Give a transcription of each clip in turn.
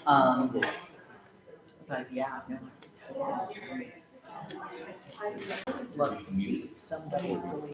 Um, but yeah, no, look to see somebody really.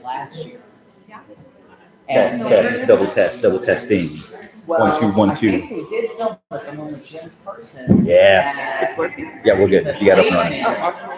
Last year. Yeah. And Double testing. well, 1 2 1 I 2. think we did film with them on the Jim person. Yeah. It's working. Yeah, we're good. You got up and running. Oh, awesome.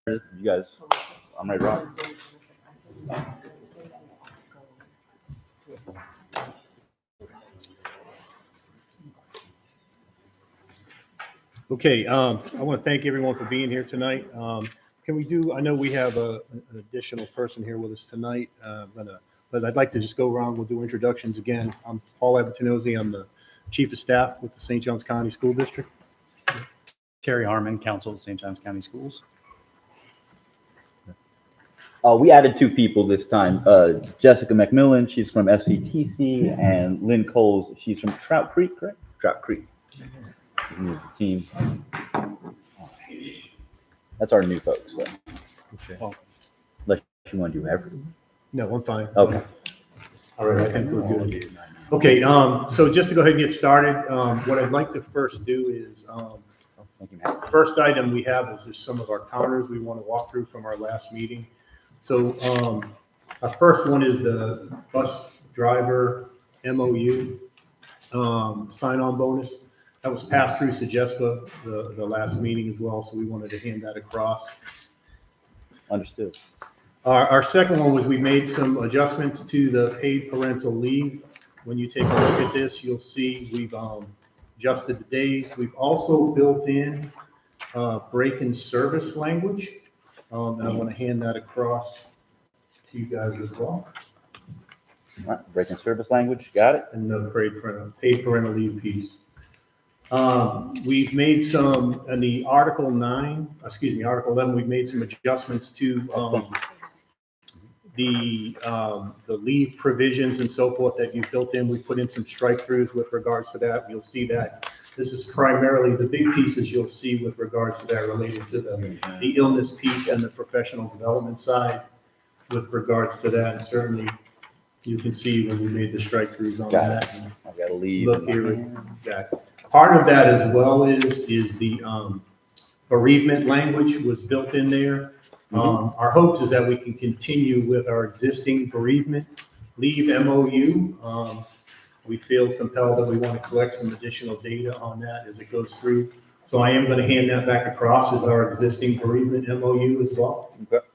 You guys, I'm ready to rock. Okay, I want to thank everyone for being here tonight. Can we do, I know we have an additional person here with us tonight, but I'd like to just go around, we'll do introductions again. I'm Paul Abertinozzi, I'm the Chief of Staff with the St. Johns County School District. Terry Harmon, Counsel at St. Johns County Schools. We added 2 people this time. Jessica McMillan, she's from FCTC, and Lynn Coles, she's from Trout Creek, correct? Trout Creek. The team. That's our new folks. So. Okay. Unless you want to do everything. No, I'm fine. Okay. All right, I think we're good. Okay, so just to go ahead and get started, what I'd like to first do is, Thank you, Matt. first item we have is just some of our counters we want to walk through from our last meeting. So our first one is the bus driver MOU sign-on bonus. That was passed through SJEA the last meeting as well, so we wanted to hand that across. Understood. Our second one was we made some adjustments to the paid parental leave. When you take a look at this, you'll see we've adjusted the days. We've also built in break in service language. And I want to hand that across to you guys as well. All right, breaking service language, got it. And the paid parental leave piece. We've made some, in the Article 11, we've made some adjustments to the leave provisions and so forth that you've built in. We put in some strike throughs with regards to that. You'll see that this is primarily the big pieces you'll see with regards to that related to the illness piece and the professional development side with regards to that. And certainly you can see when we made the strike throughs on Got that. I've got to leave. Look here at that. Part of that as well is the bereavement language was built in there. Our hopes is that we can continue with our existing bereavement leave MOU. We feel compelled that we want to collect some additional data on that as it goes through. So I am going to hand that back across as our existing bereavement MOU as well. Okay.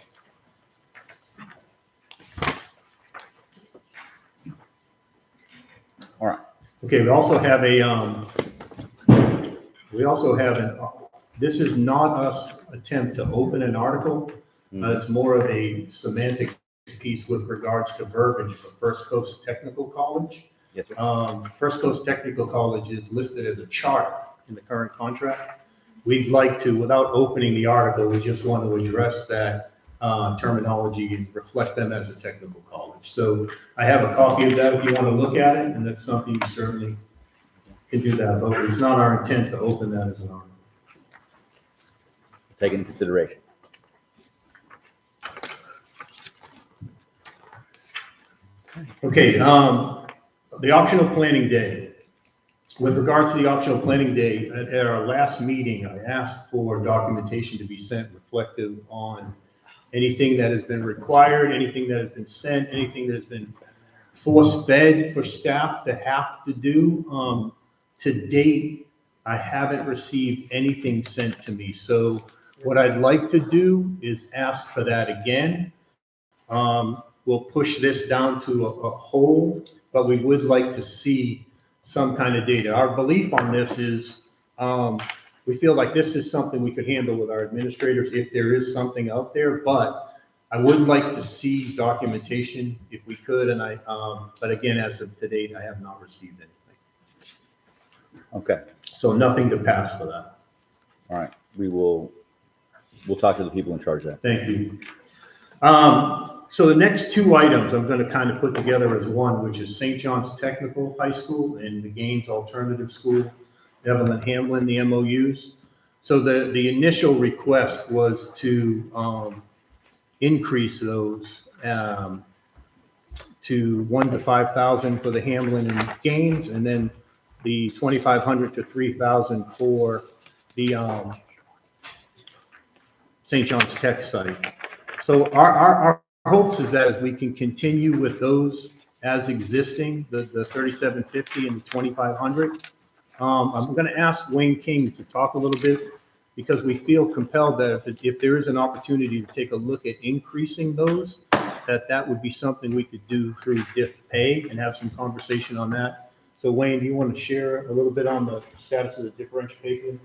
All right. Okay, we also have this is not us attempt to open an article. It's more of a semantic piece with regards to verbiage for First Coast Technical College. Yes, sir. First Coast Technical College is listed as a chart in the current contract. We'd like to, without opening the article, we just want to address that terminology and reflect them as a technical college. So I have a copy of that if you want to look at it, and that's something you certainly can do that, but it's not our intent to open that as an article. Take into consideration. Okay, the optional planning day. With regards to the optional planning day, at our last meeting, I asked for documentation to be sent reflective on anything that has been required, anything that has been sent, anything that has been force-fed for staff to have to do. To date, I haven't received anything sent to me. So what I'd like to do is ask for that again. We'll push this down to a hold, but we would like to see some kind of data. Our belief on this is we feel like this is something we could handle with our administrators if there is something out there, but I would like to see documentation if we could. And but again, as of to date, I have not received anything. Okay. So nothing to pass for that. All right. We'll talk to the people in charge of that. Thank you. So the next 2 items I'm going to kind of put together as one, which is St. John's Technical High School and the Gaines Alternative School, Evelyn Hamlin, the MOUs. So the initial request was to increase those to 1 to 5,000 for the Hamlin and Gaines, and then the 2,500 to 3,000 for the St. John's Tech site. So our hopes is that as we can continue with those as existing, the 3,750 and the 2,500. I'm going to ask Wayne King to talk a little bit because we feel compelled that if there is an opportunity to take a look at increasing those, that would be something we could do through diff pay and have some conversation on that. So Wayne, do you want to share a little bit on the status of the differential pay plan?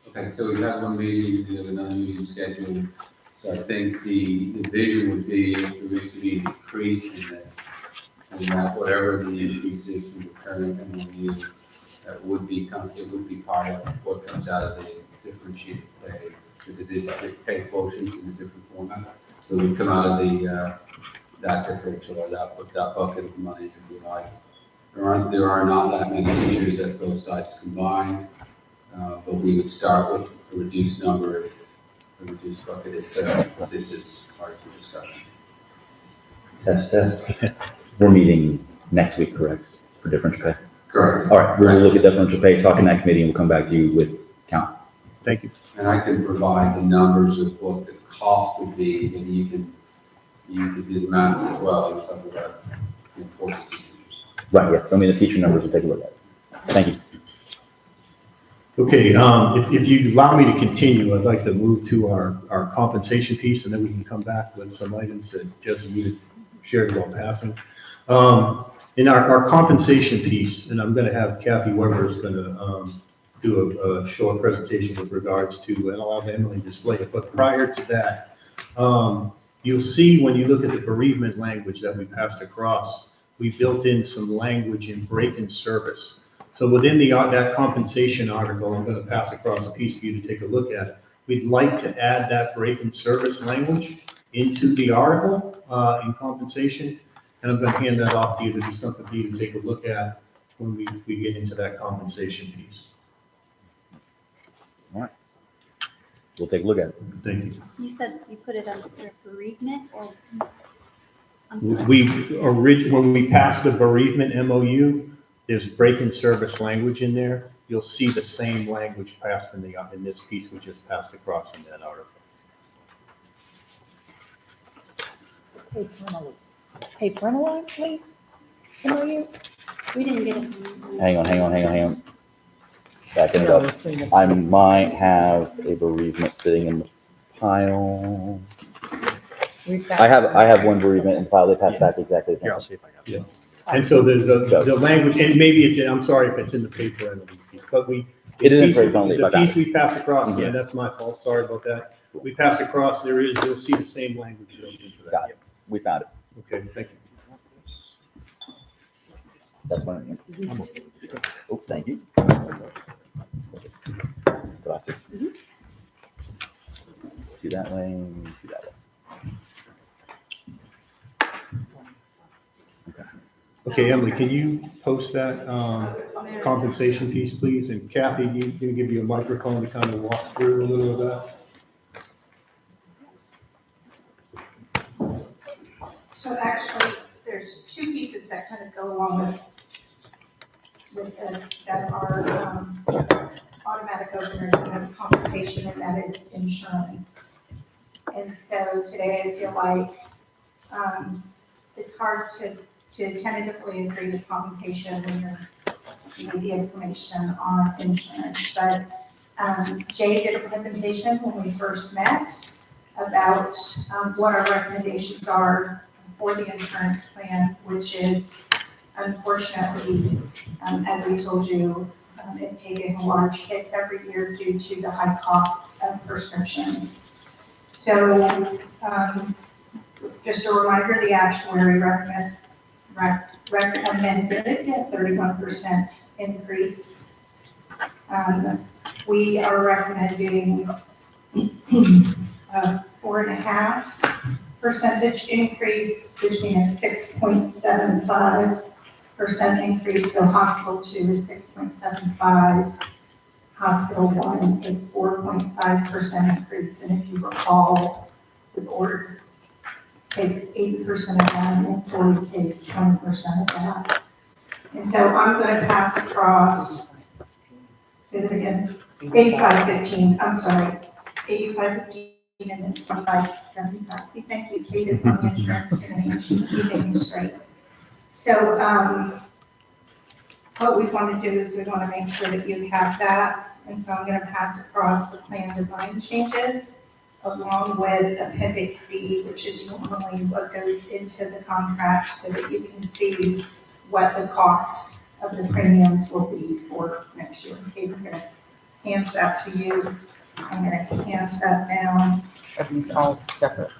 Okay, so we have one meeting, we have another meeting scheduled. So I think the vision would be if there is to be an increase in this, and that whatever the increase is from the current MOU, that would be, it would be part of what comes out of the differentiated pay, because it is pay quotient in a different format. So we come out of the, that differential or that bucket of money, if you like. There are not that many teachers at both sides combined, but we would start with a reduced number, a reduced bucket if this is part of the discussion. Test. We're meeting next week, correct? For differential pay? Correct. All right, we're gonna look at differential pay, talk in that committee, and we'll come back to you with count. Thank you. And I can provide the numbers of what the cost would be, and you can do the math as well, and stuff about, force teachers. Right, yeah, I mean, the teacher numbers, we'll take a look at it. Thank you. Okay, if you allow me to continue, I'd like to move to our compensation piece, and then we can come back with some items that Jesse needed shared while passing. In our compensation piece, and I'm going to have Kathy Weber is going to do a short presentation with regards to, and I'll have Emily display it, but prior to that, you'll see when you look at the bereavement language that we passed across, we built in some language in break in service. So within that compensation article, I'm going to pass across a piece for you to take a look at. We'd like to add that break in service language into the article in compensation. And I'm going to hand that off to you to be something for you to take a look at when we get into that compensation piece. All right. We'll take a look at it. Thank you. You said you put it under bereavement or? I'm sorry. When we passed the bereavement MOU, there's break in service language in there. You'll see the same language passed in this piece we just passed across in that article. Hey, parental leave, MOU? We didn't get it. Hang on. Backing it No, up. it's in the- I might have a bereavement sitting in the pile. I have one bereavement in the pile. They passed back exactly the Here, I'll same. see if I got Yeah. it. And so there's the language, and maybe I'm sorry if it's in the paper piece, but It is in parental leave, I the got piece we passed across, Yeah. yeah, that's my fault, sorry about that. We passed across, you'll see the same language built into that. Got it. We found it. Okay, thank you. That's one. Oh, thank you. Gracias. Do that way, do that way. Okay, Emily, can you post that compensation piece, please? And Kathy, can give you a microphone to kind of walk through a little of that? So actually, there's two pieces that kind of go along with this that are automatic openers, and that's compensation, and that is insurance. And so today I feel like it's hard to tentatively agree to compensation when you need the information on insurance. But Jay did a presentation when we first met about what our recommendations are for the insurance plan, which is unfortunately, as we told you, is taking a large hit every year due to the high costs of prescriptions. So just a reminder, the actuary recommended a 31% increase. We are recommending a 4.5% increase, which means a 6.75% increase. So hospital 2 is 6.75. Hospital 1 is 4.5% increase. And if you recall, the board takes 80% of that and employee pays 20% of that. And so I'm going to pass across, say that again, 8515, I'm sorry, 8515 and then 2575. See, thank you, Kate is on the insurance committee and she's keeping me straight. So what we want to do is we want to make sure that you have that And so I'm gonna pass across the plan design changes along with Appendix D, which is normally what goes into the contract so that you can see what the cost of the premiums will be for next year. Okay, we're gonna hand that to you. I'm gonna hand that down. Are these all separate?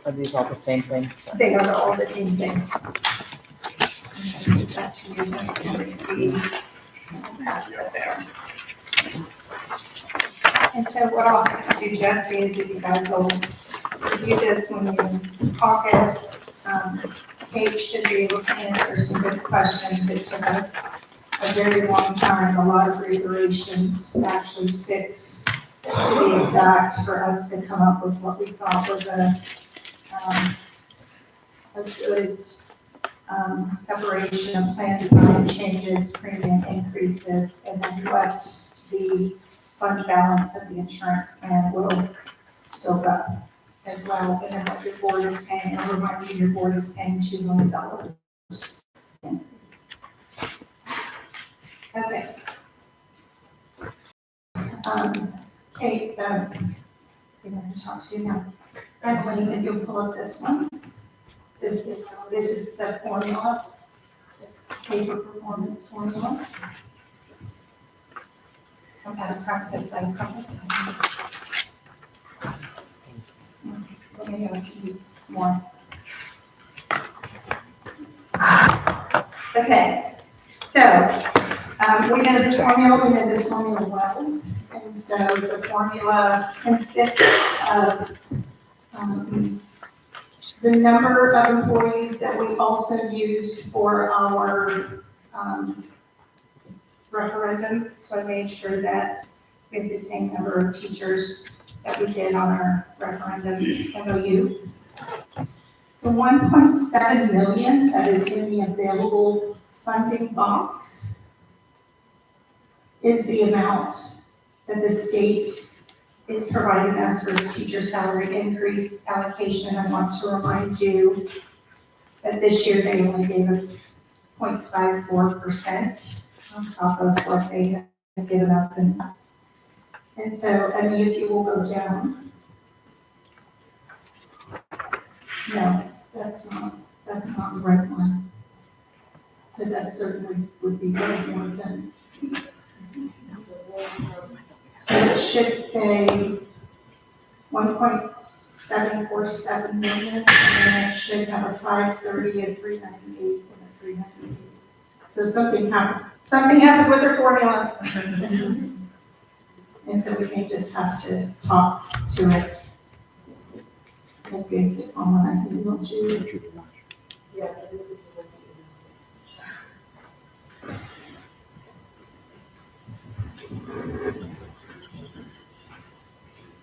Are these all the same thing? Sorry. They are all the same thing. I'm gonna give that to you, Ms. Appendix D. I'll pass that there. And so what I'll have to do, Jesse, is if you guys will review this when you caucus, Kate should be able to answer some good questions. It took us a very long time, a lot of deliberations, actually 6 to be exact, for us to come up with what we thought was a good separation of plan design changes, premium increases, and then what the fund balance of the insurance plan will soak up as well. And then what your board is paying, I'll remind you, your board is paying $2 million. Okay. Kate, see if I can talk to you now. Emily, if you'll pull up this one. This is the formula, the paper performance formula. I'm out of practice, I promise. Let me know if you need more. Okay, so we know this formula well, and so the formula consists of the number of employees that we also used for our referendum. So I made sure that we have the same number of teachers that we did on our referendum MOU. The 1.7 million that is in the available funding box is the amount that the state is providing us for teacher salary increase allocation. I want to remind you that this year they only gave us 0.54% on top of what they have given us in that. And so, I mean, if you will go down. No, that's not the right one. Because that certainly would be way more than. So it should say 1.747 million, and then it should have a 530, a 398, and a 398. So something happened with their formula. And so we may just have to talk to it. The basic formula I emailed you. Yeah.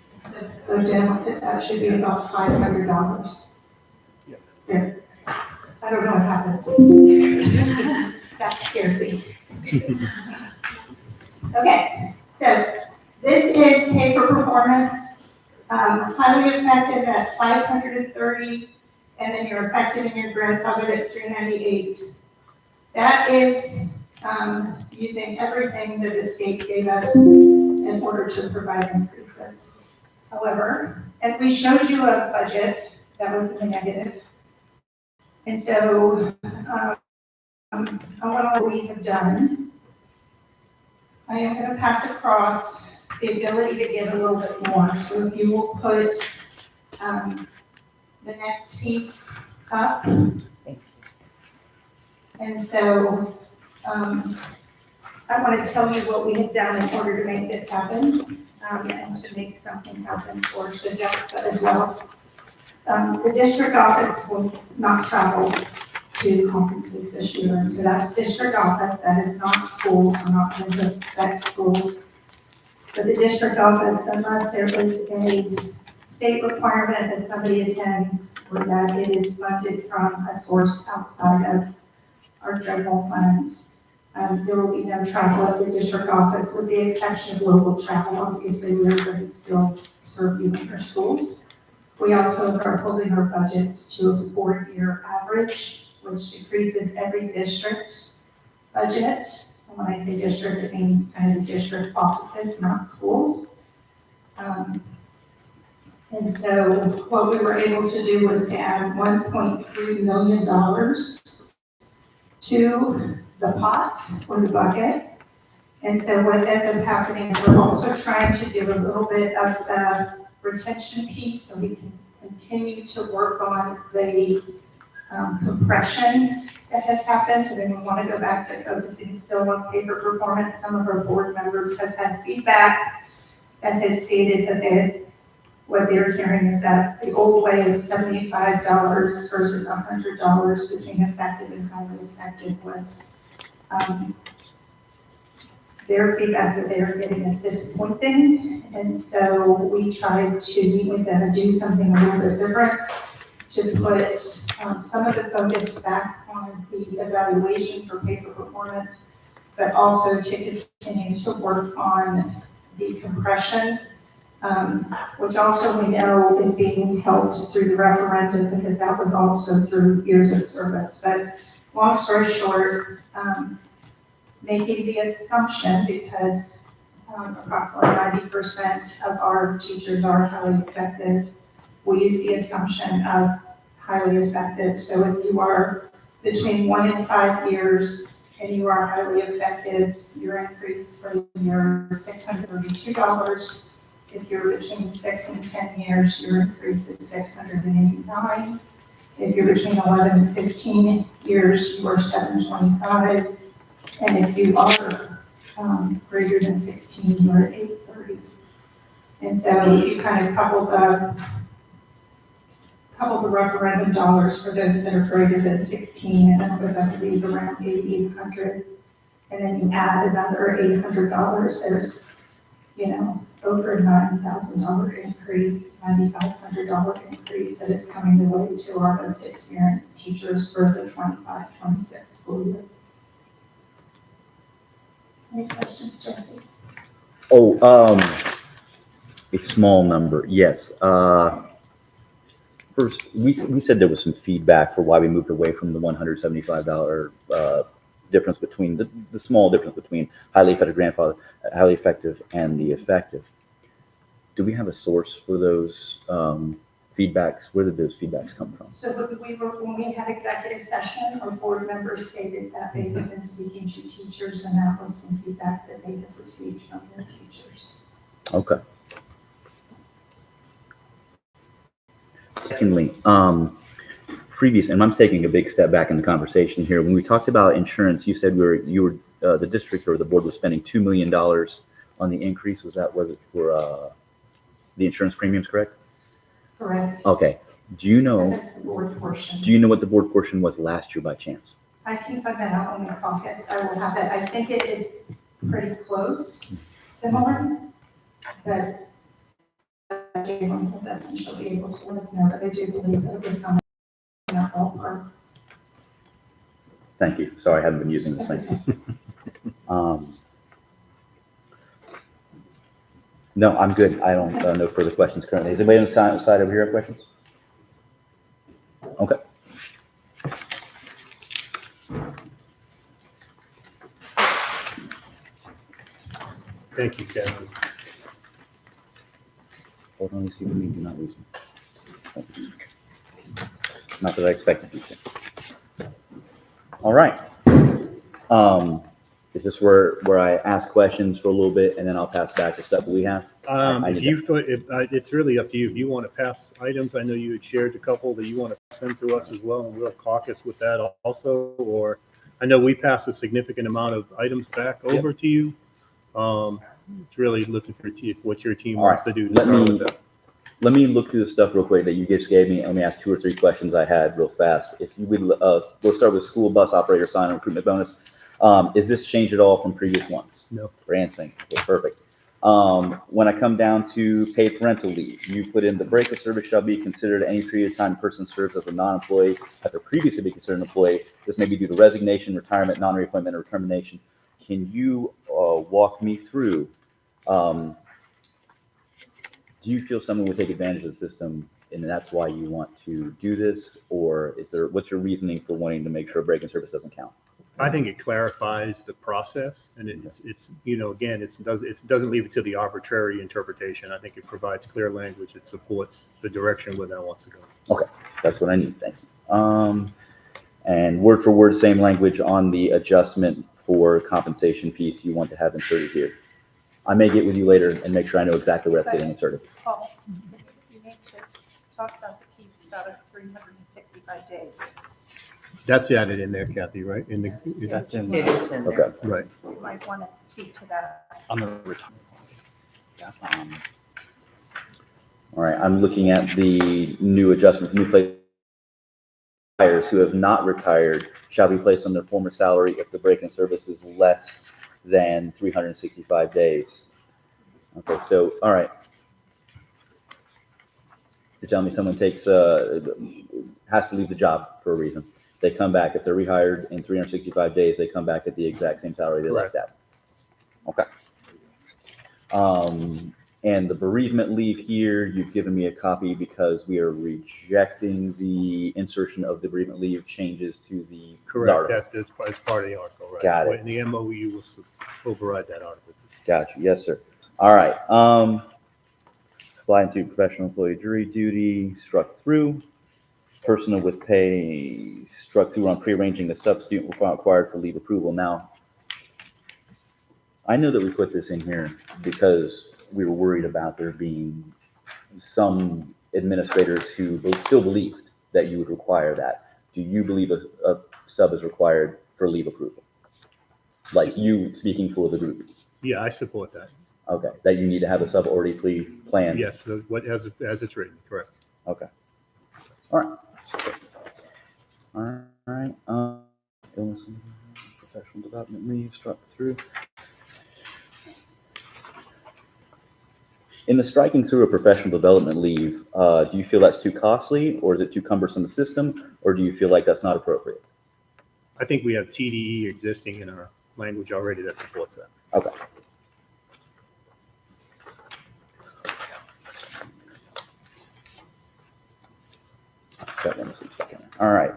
So go down, because that should be about $500. Yeah. There. I don't know what happened. That scared me. Okay, so this is pay for performance, highly effective at 530, and then you're effective in your grandfather at 398. That is using everything that the state gave us in order to provide increases. However, and we showed you a budget that was in the negative. And so, what we have done, I am going to pass across the ability to give a little bit more. So if you will put the next piece up. And so I want to tell you what we have done in order to make this happen and to make something happen for SJEA as well. The district office will not travel to conferences this year, and so that's district office, that is not schools, we're not going to affect schools. But the district office, unless there is a state requirement that somebody attends, or that it is funded from a source outside of our general funds, there will be no travel at the district office, with the exception of local travel. Obviously, we're going to still serve you in your schools. We also are holding our budgets to a 4-year average, which decreases every district's budget And when I say district, it means kind of district offices, not schools. And so what we were able to do was to add $1.3 million to the pot or the bucket. And so what ends up happening is we're also trying to do a little bit of the retention piece so we can continue to work on the compression that has happened. And then we want to go back to focusing still on paper performance. Some of our board members have had feedback that has stated that what they're hearing is that the old way of $75 versus $100 between effective and highly effective was their feedback that they were getting is disappointing. And so we tried to meet with them and do something a little bit different to put some of the focus back on the evaluation for paper performance, but also to continue to work on the compression, which also we know is being helped through the referendum because that was also through years of service. But long story short, making the assumption, because approximately 90% of our teachers are highly effective, we use the assumption of highly effective. So if you are between 1 and 5 years and you are highly effective, your increase for the year is $632. If you're between 6 and 10 years, your increase is $689. If you're between 11 and 15 years, you are $725. And if you are greater than 16, you're at $830. And so you kind of couple the referendum dollars for those that are greater than 16, and then it goes up to be around $8,800. And then you add another $800. There's, over a $9,000 increase, $9,500 increase that is coming the way to our most experienced teachers for the 25-26 school year. Any questions, Jesse? A small number, yes. First, we said there was some feedback for why we moved away from the $175 difference between the small difference between highly effective and the effective. Do we have a source for those feedbacks? Where did those feedbacks come from? So when we had executive session, our board members stated that they had been speaking to teachers, and that was some feedback that they had received from their teachers. Okay. Secondly, and I'm taking a big step back in the conversation here. When we talked about insurance, you said the district or the board was spending $2 million on the increase. Was it for the insurance premiums, correct? Correct. Okay. Do you know? That's the board portion. Do you know what the board portion was last year by chance? I can find that out in the caucus. I will have it. I think it is pretty close, similar, but Jalen will best and she'll be able to let us know. But I do believe that it was somewhere in that ballpark. Thank you. Sorry, I haven't been using this thing. No, I'm good. I don't no further questions currently. Does anybody on the side over here have questions? Okay. Thank you, Kevin. Hold on, see what we do not lose them. Not that I expected you to. All right. Is this where I ask questions for a little bit and then I'll pass back the stuff we have? It's really up to you. If you want to pass items, I know you had shared a couple that you want to send to us as well, and we'll caucus with that also. Or I know we passed a significant amount of items back over to you. It's really looking for what your team wants to do. Let me look through the stuff real quick that you just gave me. Let me ask 2 or 3 questions I had real fast. If you would, we'll start with school bus operator sign-on recruitment bonus. Is this changed at all from previous ones? No. Brand sync. Okay, perfect. When I come down to paid parental leave, you put in the break of service shall be considered any period of time person serves as a non-employee after previously be considered an employee. This may be due to resignation, retirement, non-reappointment, or termination. Can you walk me through? Do you feel someone would take advantage of the system and that's why you want to do this? Or what's your reasoning for wanting to make sure break in service doesn't count? I think it clarifies the process, and it's, you know, again, it doesn't leave it to the arbitrary interpretation. I think it provides clear language. It supports the direction where that wants to go. That's what I need, thank you. And word for word, same language on the adjustment for compensation piece you want to have inserted here. I may get with you later and make sure I know exactly where that's getting inserted. Paul, you need to talk about the piece about 365 days. That's added in there, Kathy, right? That's in, It is in Okay, there. Right. You might want to speak to that. on the retirement. That's on. all right, I'm looking at the new adjustment, new players who have not retired shall be placed on their former salary if the break-in service is less than 365 days. Okay, so, all right. You're telling me someone takes, has to leave the job for a reason. They come back, if they're rehired in 365 days, they come back at the exact same salary they left at. Okay. And the bereavement leave here, you've given me a copy because we are rejecting the insertion of the bereavement leave changes to the Correct. article. That's part of the article, right? Got it. And the MOU will override that article. Gotcha. Yes, sir. All right. Slide into professional employee jury duty, struck through. Personal with pay, struck through on prearranging the substitute required for leave approval. Now, I know that we put this in here because we were worried about there being some administrators who still believed that you would require that. Do you believe a sub is required for leave approval? Like you speaking for the group? Yeah, I support that. Okay, that you need to have a sub already planned? Yes, as it's written, correct. Okay. All right. All right. Illness and professional development leave struck through. In the striking through a professional development leave, do you feel that's too costly, or is it too cumbersome a system, or do you feel like that's not appropriate? I think we have TDE existing in our language already that supports that. Okay. All right.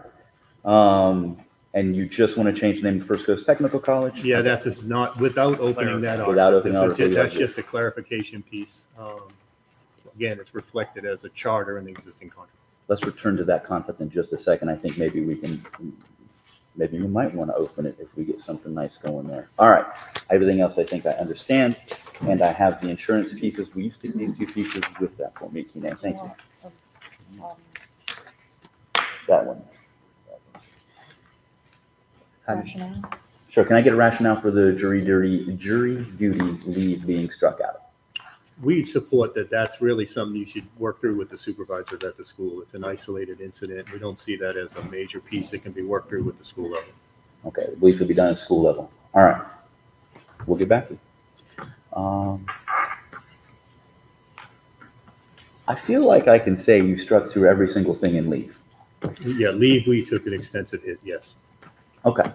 And you just want to change the name to First Coast Technical College? Yeah, that's just not, without opening that article. Without opening That's article, That's yeah. just a clarification piece. Again, it's reflected as a charter in the existing contract. Let's return to that concept in just a second. I think maybe we might want to open it if we get something nice going there. All right. Everything else I think I understand. And I have the insurance pieces. Will you stick these two pieces with that for me, Tina? Thank you. That one. Rationale? Sure. Can I get a rationale for the jury duty leave being struck out? We support that. That's really something you should work through with the supervisors at the school. It's an isolated incident. We don't see that as a major piece that can be worked through with the school level. Okay. I believe it will be done at school level. All right. We'll get back to you. I feel like I can say you struck through every single thing in leave. Yeah, leave, we took an extensive hit, yes. Okay.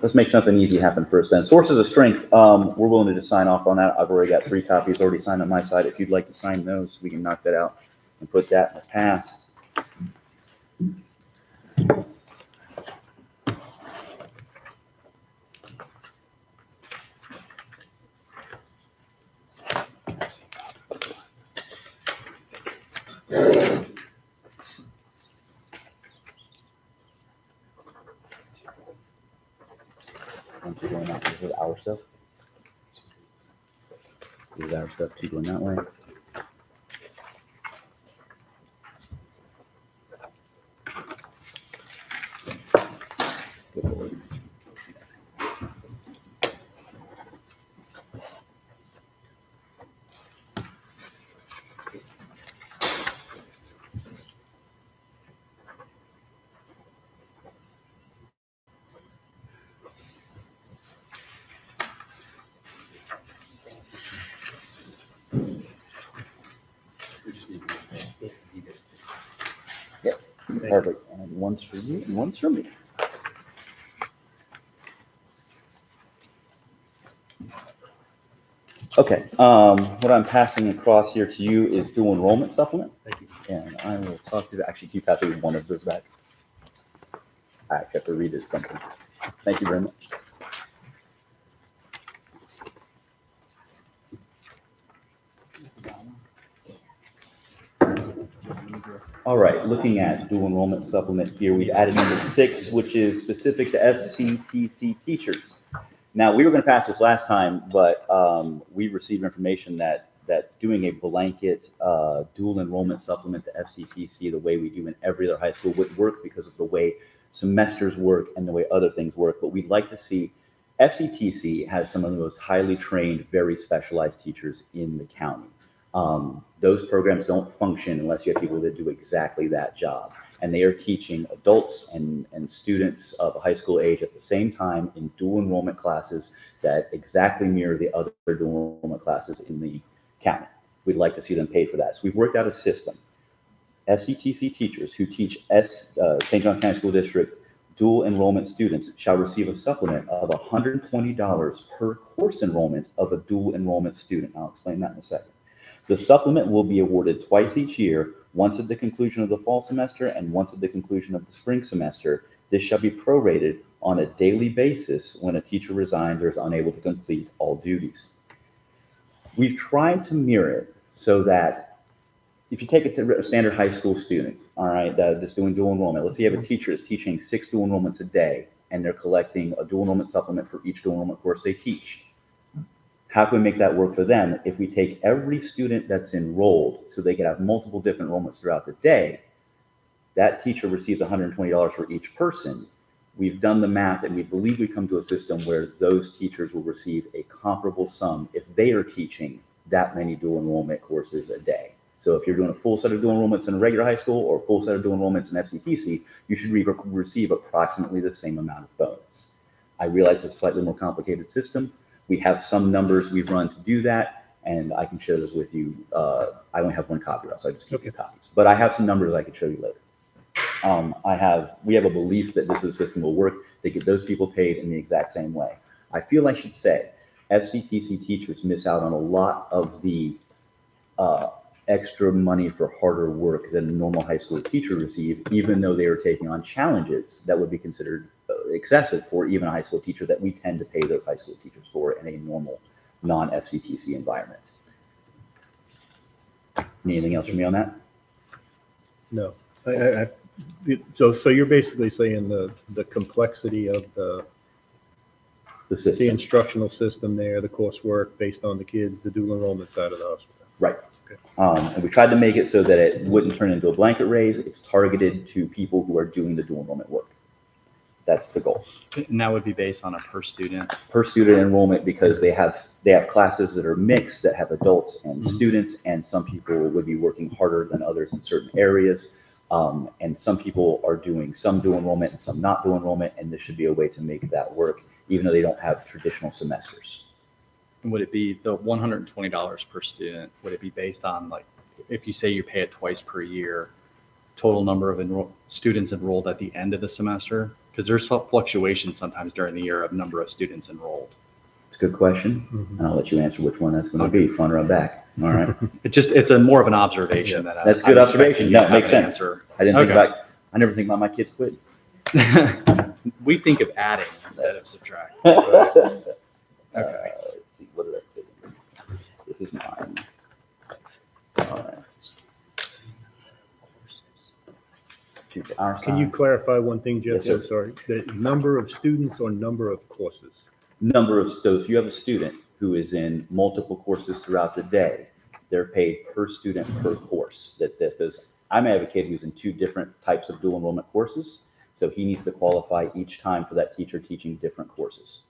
Let's make something easy happen first then. Sources of strength, we're willing to just sign off on that. I've already got 3 copies already signed on my side. If you'd like to sign those, we can knock that out and put that in the pass. Once you're going out, this is our stuff. This is our stuff, keep going that way. Good Lord. Perfect. And one's for you and one's for me. Okay, what I'm passing across here to you is dual enrollment supplement. Thank you. And I will talk to you, actually keep passing one of those back. I actually have to read it something. Thank you very much. All right, looking at dual enrollment supplement here, we've added number 6, which is specific to FCTC teachers. Now, we were going to pass this last time, but we received information that doing a blanket dual enrollment supplement to FCTC the way we do in every other high school would work because of the way semesters work and the way other things work. But we'd like to see FCTC has some of the most highly trained, very specialized teachers in the county. Those programs don't function unless you have people that do exactly that job. And they are teaching adults and students of a high school age at the same time in dual enrollment classes that exactly mirror the other dual enrollment classes in the county. We'd like to see them paid for that. So we've worked out a system. FCTC teachers who teach St. Johns County School District dual enrollment students shall receive a supplement of $120 per course enrollment of a dual enrollment student. I'll explain that in a second. The supplement will be awarded twice each year, once at the conclusion of the fall semester and once at the conclusion of the spring semester. This shall be prorated on a daily basis when a teacher resigns or is unable to complete all duties. We've tried to mirror it so that if you take a standard high school student, all right, that's doing dual enrollment, let's say you have a teacher that's teaching 6 dual enrollments a day and they're collecting a dual enrollment supplement for each dual enrollment course they teach. How can we make that work for them? If we take every student that's enrolled, so they can have multiple different enrollments throughout the day, that teacher receives $120 for each person. We've done the math and we believe we come to a system where those teachers will receive a comparable sum if they are teaching that many dual enrollment courses a day. So if you're doing a full set of dual enrollments in a regular high school or a full set of dual enrollments in FCTC, you should receive approximately the same amount of bonus. I realize it's a slightly more complicated system. We have some numbers we've run to do that, and I can share those with you. I only have one copy, so I just keep the copies. But I have some numbers I can show you later. We have a belief that this system will work to get those people paid in the exact same way. I feel I should say FCTC teachers miss out on a lot of the extra money for harder work than a normal high school teacher receive, even though they are taking on challenges that would be considered excessive for even a high school teacher that we tend to pay those high school teachers for in a normal non-FCTC environment. Anything else from me on that? No. So you're basically saying the complexity of the system. instructional system there, the coursework based on the kids, the dual enrollment side of the hospital. Right. Okay. And we tried to make it so that it wouldn't turn into a blanket raise. It's targeted to people who are doing the dual enrollment work. That's the goal. And that would be based on a per student. Per student enrollment, because they have classes that are mixed that have adults and students, and some people would be working harder than others in certain areas. And some people are doing some dual enrollment and some not dual enrollment, and this should be a way to make that work, even though they don't have traditional semesters. And would it be the $120 per student? Would it be based on, like, if you say you pay it twice per year, total number of students enrolled at the end of the semester? Because there's some fluctuation sometimes during the year of number of students enrolled. It's a good question, and I'll let you answer which one that's going to be, front or back. All right. It's a more of an observation that that's a good observation. No, it makes sense. Answer. I never think about my kids quit. We think of adding instead of subtracting. Okay. Okay. Let's see, what did I put in here? This is mine. All right. Can you clarify one thing, Jesse? Yes, I'm sorry. The number of students or number of courses? So if you have a student who is in multiple courses throughout the day, they're paid per student per course. I may have a kid who's in 2 different types of dual enrollment courses, so he needs to qualify each time for that teacher teaching different courses.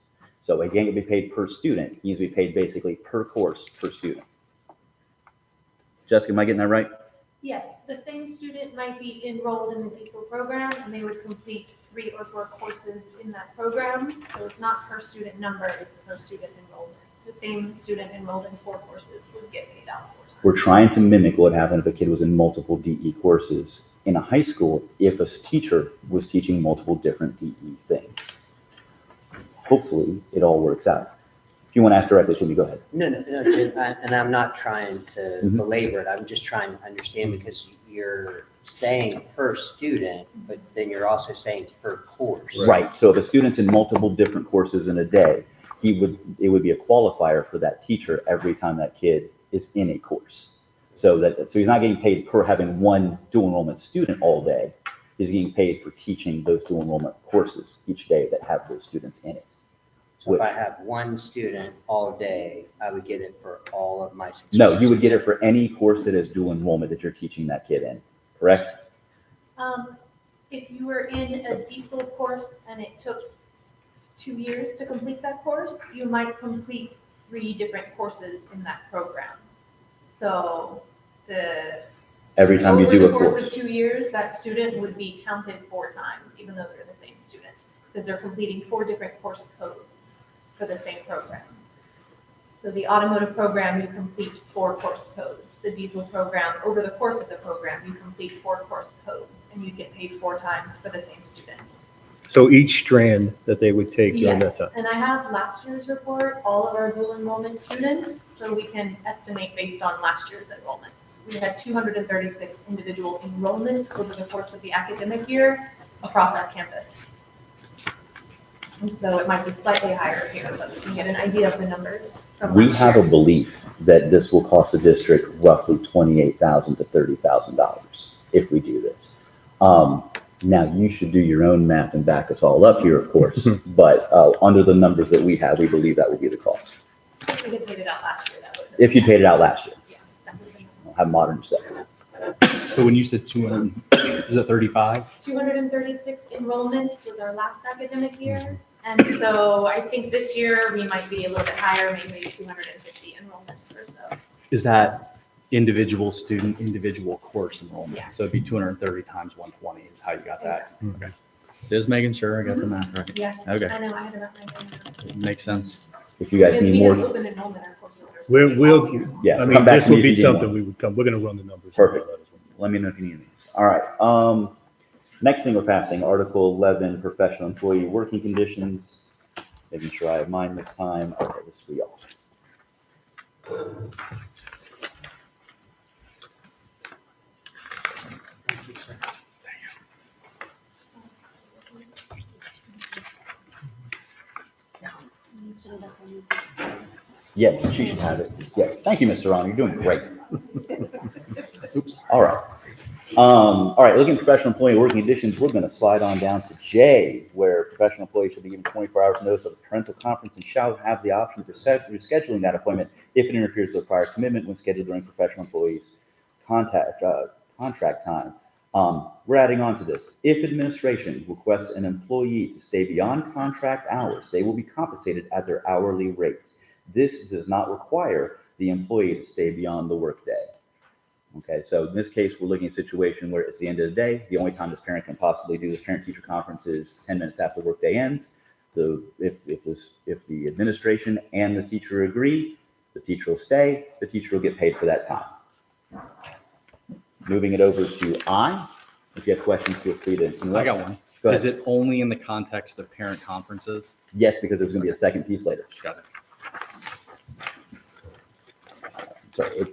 So again, it'll be paid per student. He needs to be paid basically per course per student. Jessica, am I getting that right? Yes, the same student might be enrolled in the diesel program and they would complete 3 or 4 courses in that program. So it's not per student number, it's per student enrollment. The same student enrolled in 4 courses would get paid out 4 times. We're trying to mimic what happened if a kid was in multiple DE courses in a high school if a teacher was teaching multiple different DE things. Hopefully, it all works out. If you want to ask directly to me, go ahead. No, Jim, and I'm not trying to Mhm. belabor it, I'm just trying to understand because you're saying per student, but then you're also saying per course. Right. So if a student's in multiple different courses in a day, it would be a qualifier for that teacher every time that kid is in a course. So he's not getting paid per having one dual enrollment student all day. He's getting paid for teaching those dual enrollment courses each day that have those students in it. So if I have one student all day, I would get it for all of my 6 No, you would get courses. it for any course that is dual enrollment that you're teaching that kid in, correct? If you were in a diesel course and it took 2 years to complete that course, you might complete 3 different courses in that program. So Every time you over do the a course course. of 2 years, that student would be counted 4 times, even though they're the same student, because they're completing 4 different course codes for the same program. So the automotive program, you complete 4 course codes. The diesel program, over the course of the program, you complete 4 course codes, and you get paid 4 times for the same student. So each strand that they would take during that Yes, time. and I have last year's report, all of our dual enrollment students, so we can estimate based on last year's enrollments. We had 236 individual enrollments over the course of the academic year across our campus. And so it might be slightly higher here, but we can get an idea of the numbers from We last have a year. belief that this will cost the district roughly $28,000 to $30,000 if we do this. Now, you should do your own math and back us all up here, of course, but under the numbers that we have, we believe that would be the cost. If we had paid it out last year, that would have. If you paid it out last year, Yeah, that would have been. have modern stuff. So when you said 200, is it 35? 236 enrollments was our last academic year. And so I think this year we might be a little bit higher, maybe 250 enrollments or so. Is that individual student, individual course enrollment? Yes. So it'd be 230 times 120 is how you got that. Okay. Just making sure I got the math right. Yes, Okay. I know, I had it up my phone. Makes sense. If you guys Because need we more, have open enrollment, our courses are. We're, starting we'll, all year. yeah, I mean, come back this to me would if be you need something more. we would come, we're gonna run the numbers. Perfect. Let me know if you need these. All right. Next thing we're passing, Article 11, professional employee working conditions. Making sure I have mine this time. Okay, this is for y'all. Yes, she should have it. Yes. Thank you, Mr. Ron. You're doing great. Oops. All right. All right, looking at professional employee working conditions, we're going to slide on down to J, where professional employees should be given 24 hours notice of a parental conference and shall have the option for rescheduling that appointment if it interferes with a prior commitment when scheduled during professional employees' contract time. We're adding on to this. If administration requests an employee to stay beyond contract hours, they will be compensated at their hourly rate. This does not require the employee to stay beyond the workday. Okay, so in this case, we're looking at a situation where it's the end of the day. The only time this parent can possibly do this parent-teacher conference is 10 minutes after the workday ends. If the administration and the teacher agree, the teacher will stay. The teacher will get paid for that time. Moving it over to I. If you have questions, feel free to. I got one. Go Is ahead. it only in the context of parent conferences? Yes, because there's going to be a second piece later. Got it. Sorry,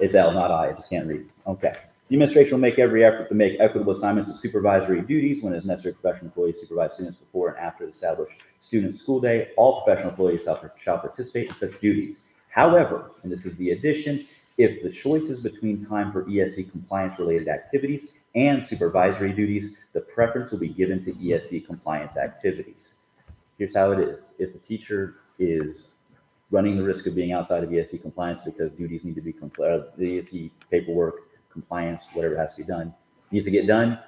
it's L, not I just can't read. Okay. The administration will make every effort to make equitable assignments of supervisory duties when it is necessary. Professional employees supervise students before and after the established student school day. All professional employees shall participate in such duties. However, and this is the addition, if the choice is between time for ESE compliance related activities and supervisory duties, the preference will be given to ESE compliance activities. Here's how it is. If the teacher is running the risk of being outside of ESE compliance because duties need to be the ESE paperwork, compliance, whatever has to be done, needs to get done,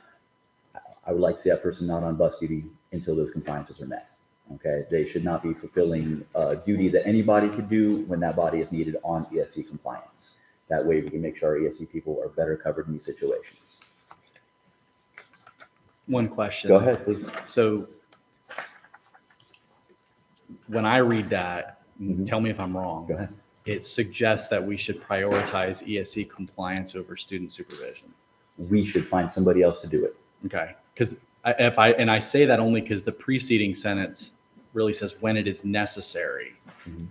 I would like to see that person not on bus duty until those compliances are met. Okay, they should not be fulfilling a duty that anybody could do when that body is needed on ESE compliance. That way we can make sure our ESE people are better covered in these situations. One question. Go ahead, please. So when I read that, Mhm. tell me if I'm wrong. Go ahead. It suggests that we should prioritize ESE compliance over student supervision. We should find somebody else to do it. Okay, because I say that only because the preceding sentence really says when it is necessary. Mhm.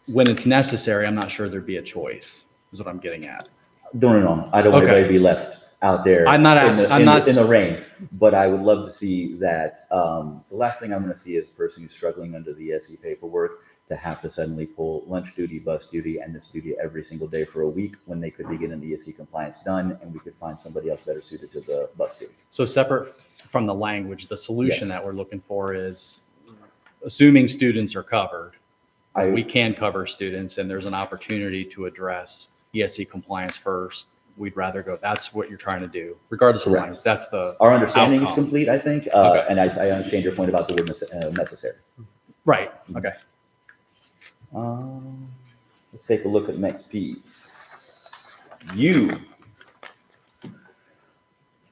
When it's necessary, I'm not sure there'd be a choice, is what I'm getting at. No. I don't want Okay. anybody to be left out there. I'm not in asking- the- I'm in the- not- In the rain, but I would love to see that, the last thing I'm gonna see is a person who's struggling under the SE paperwork to have to suddenly pull lunch duty, bus duty, and this duty every single day for a week when they could be getting the ESC compliance done and we could find somebody else better suited to the bus duty. So separate from the language, the solution Yes. that we're looking for is assuming students are covered. I- We can cover students and there's an opportunity to address ESC compliance first. We'd rather go, that's what you're trying to do, regardless of Correct. language. That's the, Our understanding is Outcome. complete, I think, Okay. and I understand your point about the word necessary. right, okay. Let's take a look at the next piece.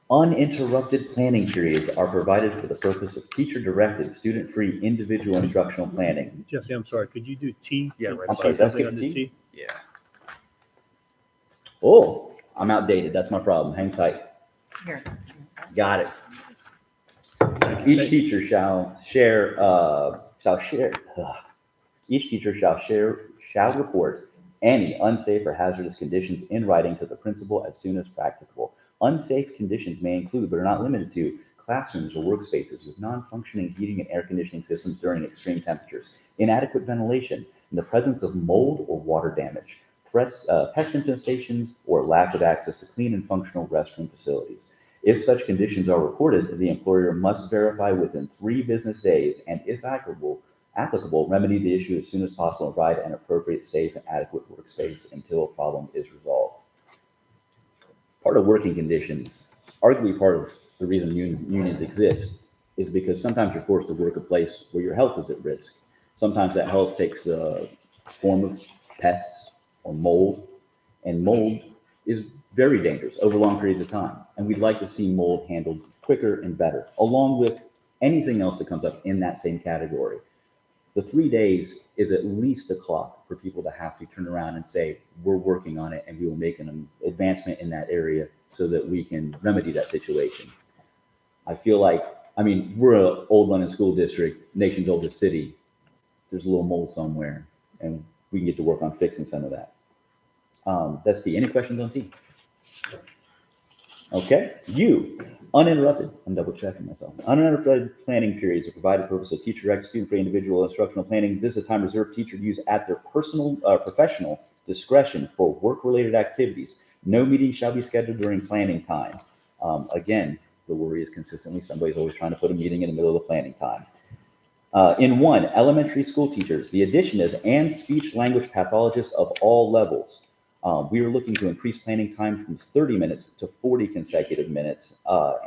Uninterrupted planning periods are provided for the purpose of teacher-directed, student-free, individual instructional planning. Jesse, I'm sorry, could you do T? Yeah, right. I'm sorry, that's Something under T? T? Yeah. Oh, I'm outdated. That's my problem. Hang tight. Here. Got it. Each teacher shall report any unsafe or hazardous conditions in writing to the principal as soon as practicable. Unsafe conditions may include, but are not limited to, classrooms or workspaces with non-functioning heating and air conditioning systems during extreme temperatures, inadequate ventilation, in the presence of mold or water damage, pest infestations, or lack of access to clean and functional restroom facilities. If such conditions are reported, the employer must verify within 3 business days and, if applicable, remedy the issue as soon as possible and provide an appropriate, safe, and adequate workspace until a problem is resolved. Part of working conditions, arguably part of the reason unions exist, is because sometimes you're forced to work a place where your health is at risk. Sometimes that health takes the form of pests or mold, and mold is very dangerous over long periods of time. And we'd like to see mold handled quicker and better, along with anything else that comes up in that same category. The 3 days is at least a clock for people to have to turn around and say, we're working on it and we will make an advancement in that area so that we can remedy that situation. I feel like, we're an old London school district, nation's oldest city. There's a little mold somewhere and we can get to work on fixing some of that. That's T. Any questions on T? Okay, uninterrupted, I'm double checking myself. Uninterrupted planning periods are provided for the purpose of teacher-directed, student-free, individual instructional planning. This is a time reserved for teacher to use at their professional discretion for work-related activities. No meeting shall be scheduled during planning time. Again, the worry is consistently somebody's always trying to put a meeting in the middle of the planning time. In 1, elementary school teachers, the addition is and speech language pathologists of all levels. We are looking to increase planning time from 30 minutes to 40 consecutive minutes,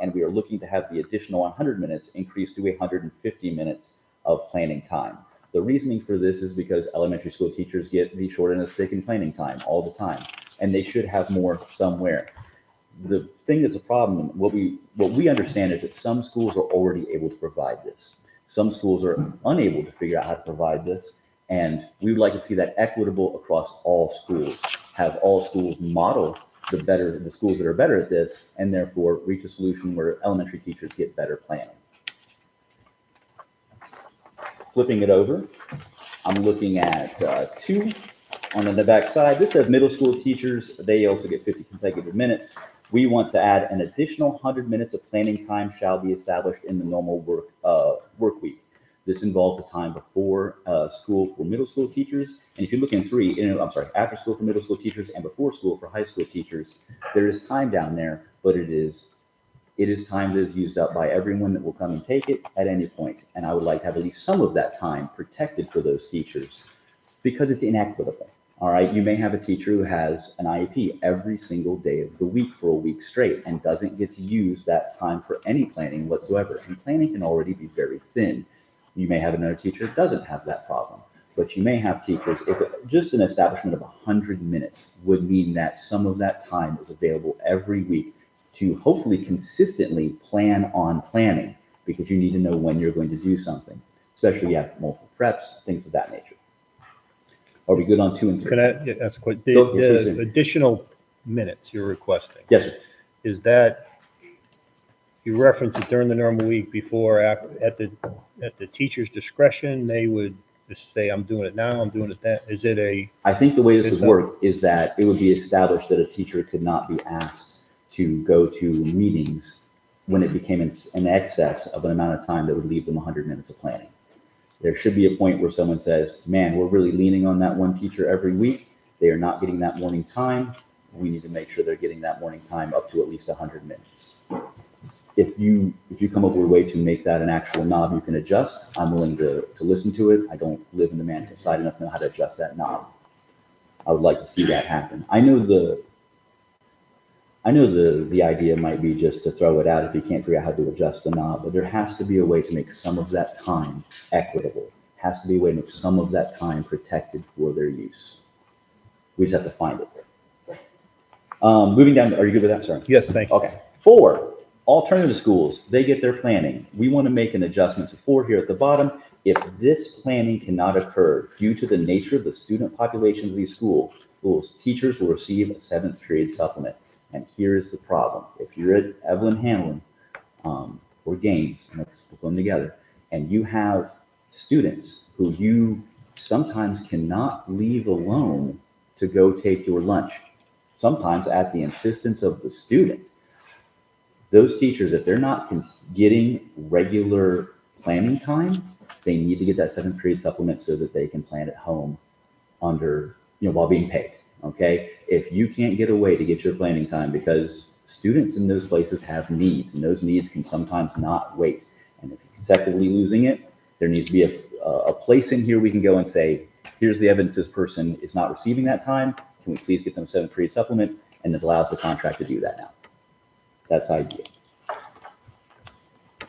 and we are looking to have the additional 100 minutes increased to 150 minutes of planning time. The reasoning for this is because elementary school teachers get the short end of the stick in planning time all the time, and they should have more somewhere. The thing that's a problem, what we understand is that some schools are already able to provide this. Some schools are unable to figure out how to provide this, and we would like to see that equitable across all schools. Have all schools model the schools that are better at this, and therefore reach a solution where elementary teachers get better planning. Flipping it over, I'm looking at 2 on the back side. This says middle school teachers, they also get 50 consecutive minutes. We want to add an additional 100 minutes of planning time shall be established in the normal work week. This involves the time before school for middle school teachers. And if you look in 3, after school for middle school teachers and before school for high school teachers, there is time down there, but it is time that is used up by everyone that will come and take it at any point. And I would like to have at least some of that time protected for those teachers because it's inequitable. All right, you may have a teacher who has an IEP every single day of the week for a week straight and doesn't get to use that time for any planning whatsoever. And planning can already be very thin. You may have another teacher that doesn't have that problem, but you may have teachers, just an establishment of 100 minutes would mean that some of that time is available every week to hopefully consistently plan on planning, because you need to know when you're going to do something, especially if you have multiple preps, things of that nature. Are we good on 2 and 3? Can I ask a question? Go, please. The additional minutes you're requesting, Yes, sir. is that you referenced it during the normal week before, at the teacher's discretion, they would just say, I'm doing it now, I'm doing it then. Is it I think the way this It's would work is that it would be established that a teacher could not be asked to go to meetings when it became in excess of an amount of time that would leave them 100 minutes of planning. There should be a point where someone says, man, we're really leaning on that one teacher every week. They are not getting that morning time. We need to make sure they're getting that morning time up to at least 100 minutes. If you come up with a way to make that an actual knob you can adjust, I'm willing to listen to it. I don't live in the management side enough to know how to adjust that knob. I would like to see that happen. I know the idea might be just to throw it out if you can't figure out how to adjust the knob, but there has to be a way to make some of that time equitable. Has to be a way to make some of that time protected for their use. We just have to find it. Moving down, are you good with that? Sorry. yes, thank you. Okay. 4, alternative schools, they get their planning. We want to make an adjustment to 4 here at the bottom. If this planning cannot occur due to the nature of the student population of these schools, teachers will receive a 7th period supplement. And here's the problem. If you're at Evelyn Hanlon or Gaines, and let's put them together, and you have students who you sometimes cannot leave alone to go take your lunch, sometimes at the insistence of the student, those teachers, if they're not getting regular planning time, they need to get that 7th period supplement so that they can plan at home under, while being paid. Okay, if you can't get away to get your planning time, because students in those places have needs, and those needs can sometimes not wait. And if you're consecutively losing it, there needs to be a place in here we can go and say, here's the evidence this person is not receiving that time. Can we please get them a 7th period supplement? And it allows the contract to do that now. That's ideal.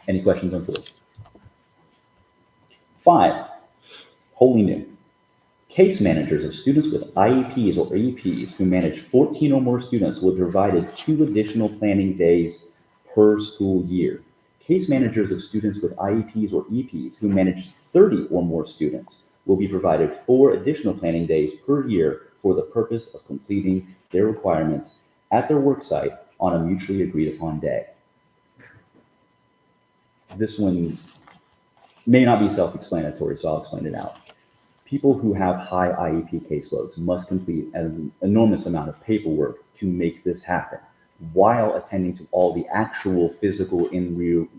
Any questions on 4? 5, wholly new. Case managers of students with IEPs or EPs who manage 14 or more students will be provided 2 additional planning days per school year. Case managers of students with IEPs or EPs who manage 30 or more students will be provided 4 additional planning days per year for the purpose of completing their requirements at their work site on a mutually agreed upon day. This one may not be self-explanatory, so I'll explain it out. People who have high IEP caseloads must complete an enormous amount of paperwork to make this happen, while attending to all the actual physical in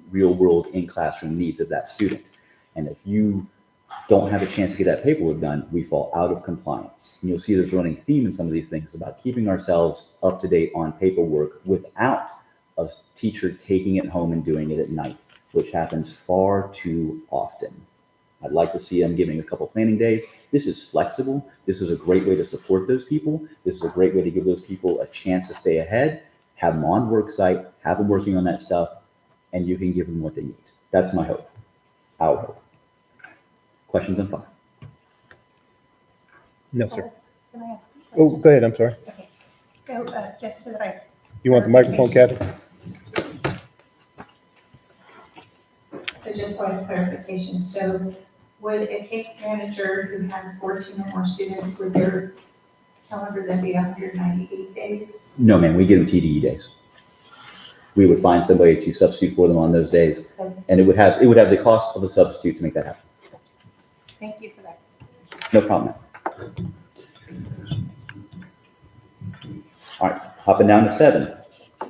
real world in classroom needs of that student. And if you don't have a chance to get that paperwork done, we fall out of compliance. And you'll see there's a running theme in some of these things about keeping ourselves up to date on paperwork without a teacher taking it home and doing it at night, which happens far too often. I'd like to see them giving a couple planning days. This is flexible. This is a great way to support those people. This is a great way to give those people a chance to stay ahead, have them on work site, have them working on that stuff, and you can give them what they need. That's my hope, our hope. Questions on 5? No, sir. Can I ask? Oh, go ahead, I'm sorry. Okay, so just so that I. You want the microphone, Kathy? So just so I have clarification, so would a case manager who has 14 or more students, would their calendar then be 198 days? No, ma'am, we give them TDE days. We would find somebody to substitute for them on those days, and it would have the cost of a substitute to make that happen. Thank you for that. No problem. All right, hopping down to 7.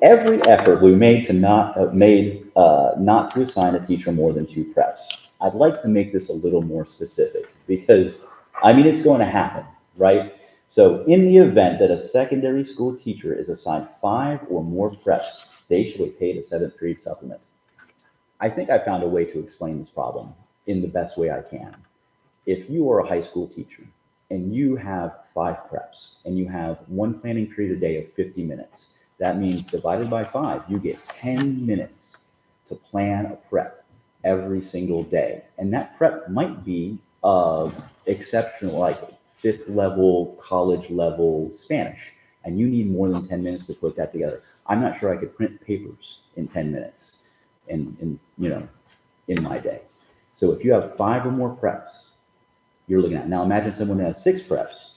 Every effort we made not to assign a teacher more than 2 preps. I'd like to make this a little more specific because, it's going to happen, right? So in the event that a secondary school teacher is assigned 5 or more preps, they should be paid a 7th period supplement. I think I found a way to explain this problem in the best way I can. If you are a high school teacher and you have 5 preps and you have 1 planning period a day of 50 minutes, that means divided by 5, you get 10 minutes to plan a prep every single day. And that prep might be exceptional, like 5th level, college level Spanish, and you need more than 10 minutes to put that together. I'm not sure I could print papers in 10 minutes in my day. So if you have 5 or more preps, you're looking at, now imagine someone who has 6 preps,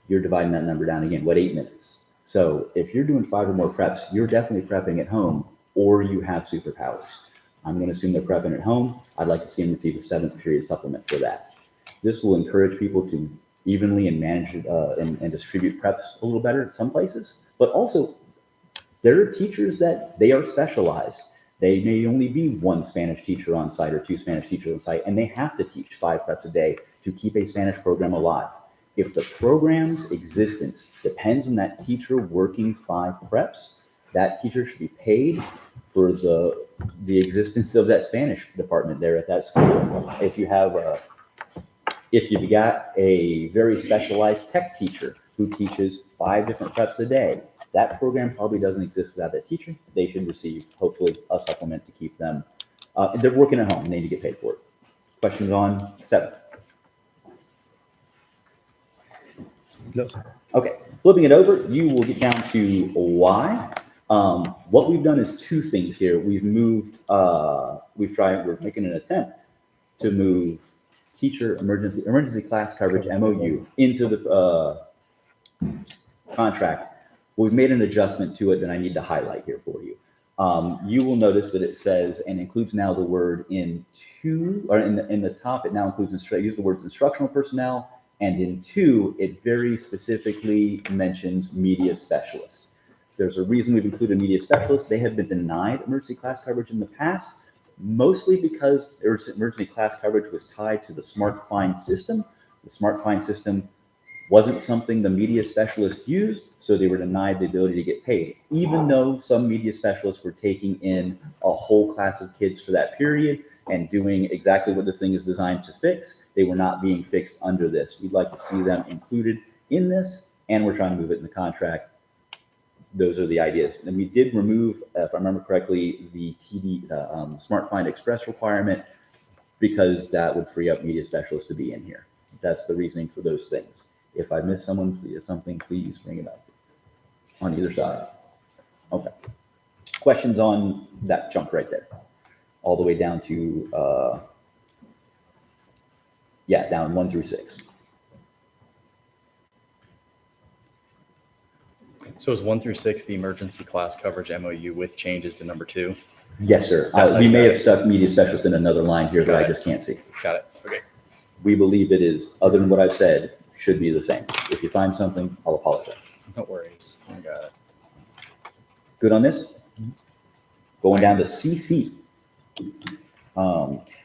you're dividing that number down again, 8 minutes? So if you're doing 5 or more preps, you're definitely prepping at home or you have superpowers. I'm going to assume they're prepping at home. I'd like to see them receive a 7th period supplement for that. This will encourage people to evenly and manage and distribute preps a little better at some places, but also there are teachers that they are specialized. They may only be 1 Spanish teacher on site or 2 Spanish teachers on site, and they have to teach 5 preps a day to keep a Spanish program alive. If the program's existence depends on that teacher working 5 preps, that teacher should be paid for the existence of that Spanish department there at that school. If you've got a very specialized tech teacher who teaches 5 different preps a day, that program probably doesn't exist without that teacher. They should receive, hopefully, a supplement to keep them. They're working at home and they need to get paid for it. Questions on 7? No. Okay, flipping it over, you will get down to Y. What we've done is 2 things here. We're making an attempt to move teacher emergency class coverage MOU into the contract. We've made an adjustment to it that I need to highlight here for you. You will notice that it says, and includes now the word in the top, it now includes, use the words instructional personnel, and in 2, it very specifically mentions media specialists. There's a reason we've included media specialists. They have been denied emergency class coverage in the past, mostly because emergency class coverage was tied to the Smart Find system. The Smart Find system wasn't something the media specialists used, so they were denied the ability to get paid. Even though some media specialists were taking in a whole class of kids for that period and doing exactly what this thing is designed to fix, they were not being fixed under this. We'd like to see them included in this, and we're trying to move it in the contract. Those are the ideas. And we did remove, if I remember correctly, the Smart Find Express requirement, because that would free up media specialists to be in here. That's the reasoning for those things. If I miss something, please bring it up on either side. Okay. Questions on that chunk right there? All the way down to, down 1 through 6. So is 1 through 6 the emergency class coverage MOU with changes to number 2? Yes, sir. We may have stuck media specialists in another line here that I just can't see. Got it. Okay. We believe it is, other than what I've said, should be the same. If you find something, I'll apologize. No worries. I got it. Good on this? Going down to CC.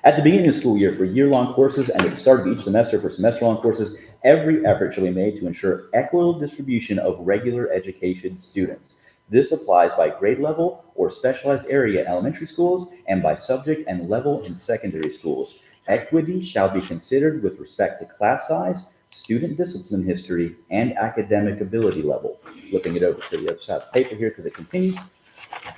At the beginning of the school year for year-long courses and at the start of each semester for semester-long courses, every effort shall be made to ensure equitable distribution of regular education students. This applies by grade level or specialized area in elementary schools and by subject and level in secondary schools. Equity shall be considered with respect to class size, student discipline history, and academic ability level. Flipping it over to the other side of the paper here because it continues.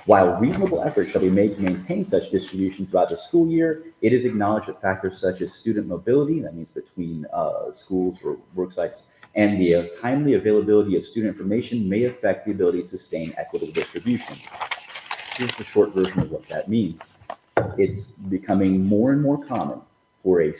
While reasonable efforts shall be made to maintain such distribution throughout the school year, it is acknowledged that factors such as student mobility, that means between schools or work sites, and the timely availability of student information may affect the ability to sustain equitable distribution. Here's the short version of what that means. It's becoming more and more common for a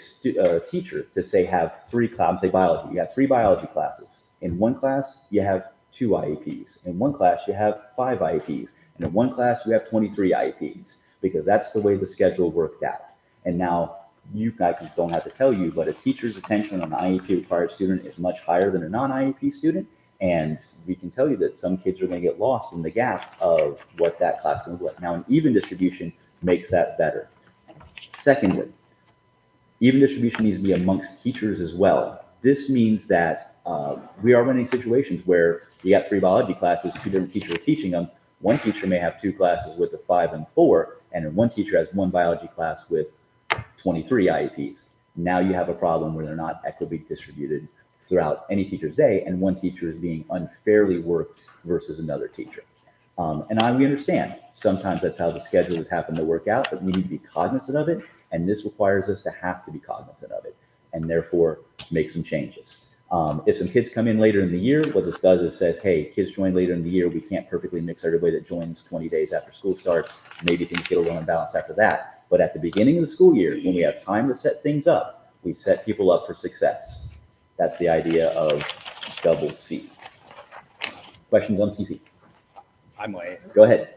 teacher to have 3 classes, say biology. You have 3 biology classes. In one class, you have 2 IEPs. In one class, you have 5 IEPs. And in one class, you have 23 IEPs, because that's the way the schedule worked out. And now, you guys don't have to tell you, but a teacher's attention on an IEP required student is much higher than a non-IEP student. And we can tell you that some kids are going to get lost in the gap of what that class is like. Now, an even distribution makes that better. Secondly, even distribution needs to be amongst teachers as well. This means that we are running situations where you got 3 biology classes, 2 different teachers are teaching them. One teacher may have 2 classes with a 5 and 4, and one teacher has 1 biology class with 23 IEPs. Now you have a problem where they're not equitably distributed throughout any teacher's day, and one teacher is being unfairly worked versus another teacher. We understand sometimes that's how the schedules happen to work out, but we need to be cognizant of it, and this requires us to have to be cognizant of it, and therefore make some changes. If some kids come in later in the year, what this does is says, hey, kids join later in the year, we can't perfectly mix everybody that joins 20 days after school starts. Maybe things get a little unbalanced after that. But at the beginning of the school year, when we have time to set things up, we set people up for success. That's the idea of double C. Questions on CC? I might. Go ahead.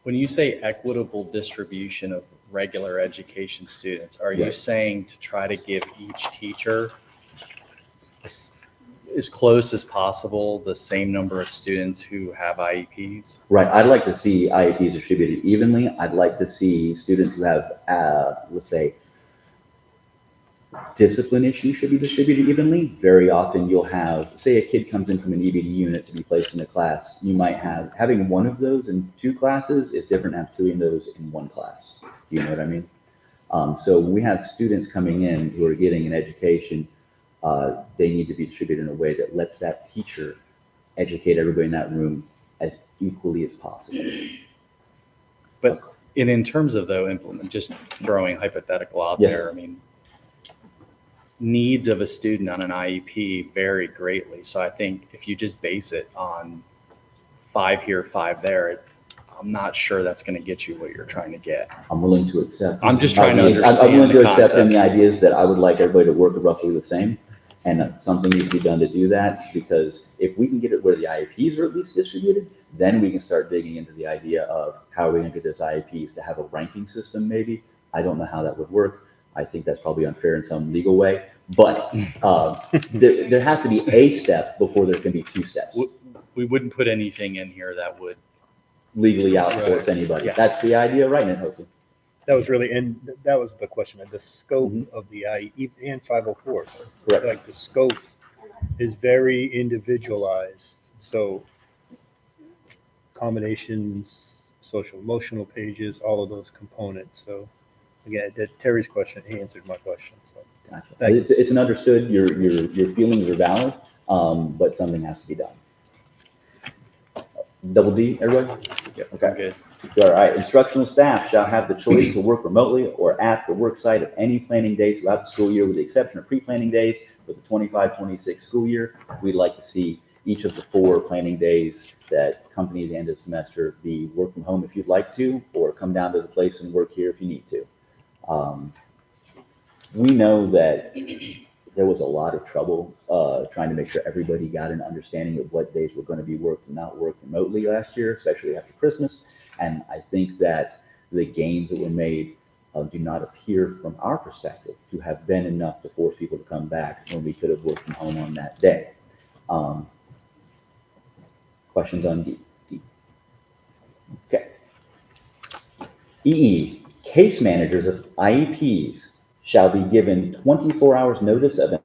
When you say equitable distribution of regular education students, are you Right. saying to try to give each teacher as close as possible the same number of students who have IEPs? Right, I'd like to see IEPs distributed evenly. I'd like to see students who have, let's say, discipline issues should be distributed evenly. Very often you'll have, say a kid comes in from an EBD unit to be placed in a class, you might have, having one of those in 2 classes is different than having 2 of those in 1 class. Do you know what I mean? So when we have students coming in who are getting an education, they need to be distributed in a way that lets that teacher educate everybody in that room as equally as possible. But in terms of though just throwing hypothetical out Yeah. there, I mean, needs of a student on an IEP vary greatly. So I think if you just base it on 5 here, 5 there, I'm not sure that's going to get you what you're trying to get. I'm willing to accept. I'm just trying to I'm understand willing the to accept in concept. the ideas that I would like everybody to work roughly the same. And something needs to be done to do that, because if we can get it where the IEPs are at least distributed, then we can start digging into the idea of how are we going to get those IEPs to have a ranking system maybe. I don't know how that would work. I think that's probably unfair in some legal way, but there has to be a step before there can be 2 steps. We wouldn't put anything in here that would. Legally outsource anybody. Yes. That's the idea, right? And hopefully. That was really, and that was the question, the scope Mhm. of the IE and 504. Correct. Like the scope is very individualized. So combinations, social emotional pages, all of those components. So again, Terry's question, he answered my question. So Gotcha. Thank you. It's an understood, your feelings are valid, but something has to be done. Double D, everybody? Yep, Okay. good. All right, instructional staff shall have the choice to work remotely or at the work site of any planning day throughout the school year, with the exception of pre-planning days for the 25-26 school year. We'd like to see each of the 4 planning days that accompany the end of the semester be work from home if you'd like to, or come down to the place and work here if you need to. We know that there was a lot of trouble trying to make sure everybody got an understanding of what days were going to be worked and not worked remotely last year, especially after Christmas. And I think that the gains that were made do not appear from our perspective to have been enough to force people to come back when we could have worked from home on that day. Questions on D? Okay. EE, case managers of IEPs shall be given 24 hours notice of an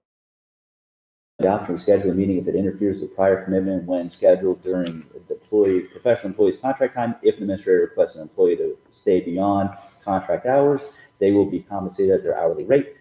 option to schedule a meeting if it interferes with prior commitment when scheduled during the professional employee's contract time. If the administrator requests an employee to stay beyond contract hours, they will be compensated at their hourly rate.